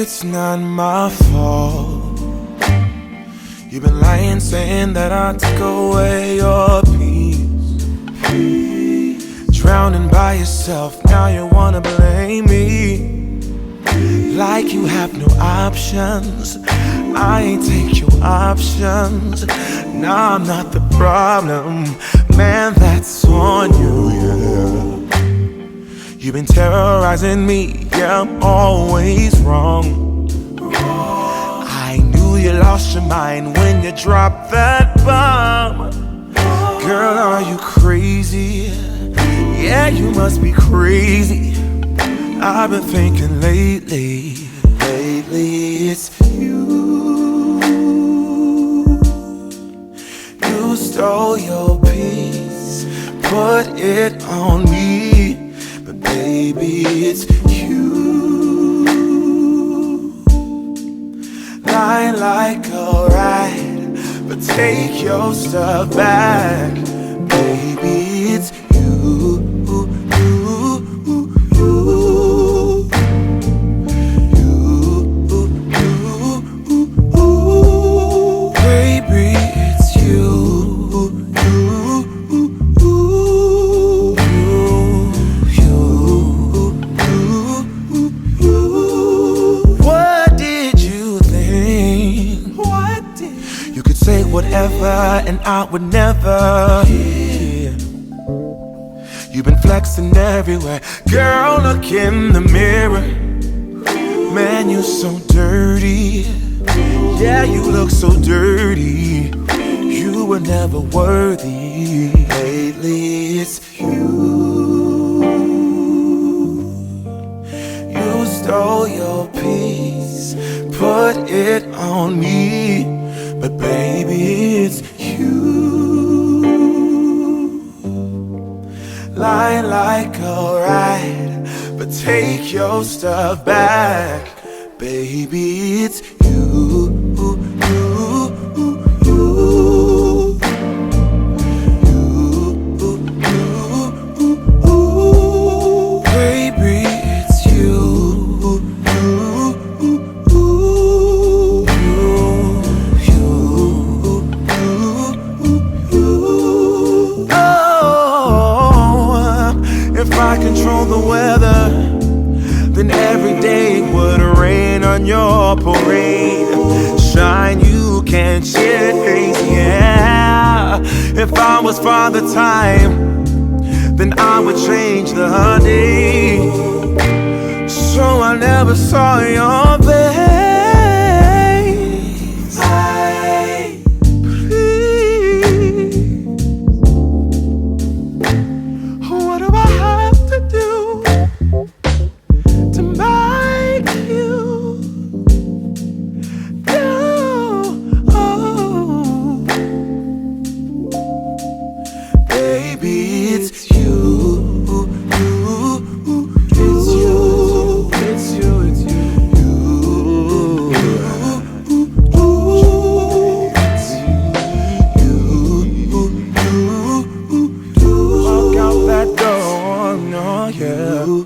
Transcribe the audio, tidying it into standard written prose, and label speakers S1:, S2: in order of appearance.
S1: it's not my fault. You've been lying, saying that I took away your peace. Drowning by yourself, now you wanna blame me. Like you have no options. I ain't take your options. Nah, I'm not the problem. Man, that's on you, yeah. You've been terrorizing me, yeah, I'm always wrong. I knew you lost your mind when you dropped that bomb. Girl, are you crazy? Yeah, you must be crazy. I've been thinking lately it's you. You stole your peace, put it on me. But baby, it's you. Lying like a rat, but take your stuff back. Baby, it's you. And I would never hear. You've been flexing everywhere. Girl, look in the mirror. Man, you're so dirty. Yeah, you look so dirty. You were never worthy. Lately, it's you. You stole your peace, put it on me. But baby, it's you. Lying like a rat, but take your stuff back. Baby, it's you. Control the weather, then every day would rain on your parade. Shine, you can't chase, yeah. If I was Father Time, then I would change the day. So I never saw your face. Yeah.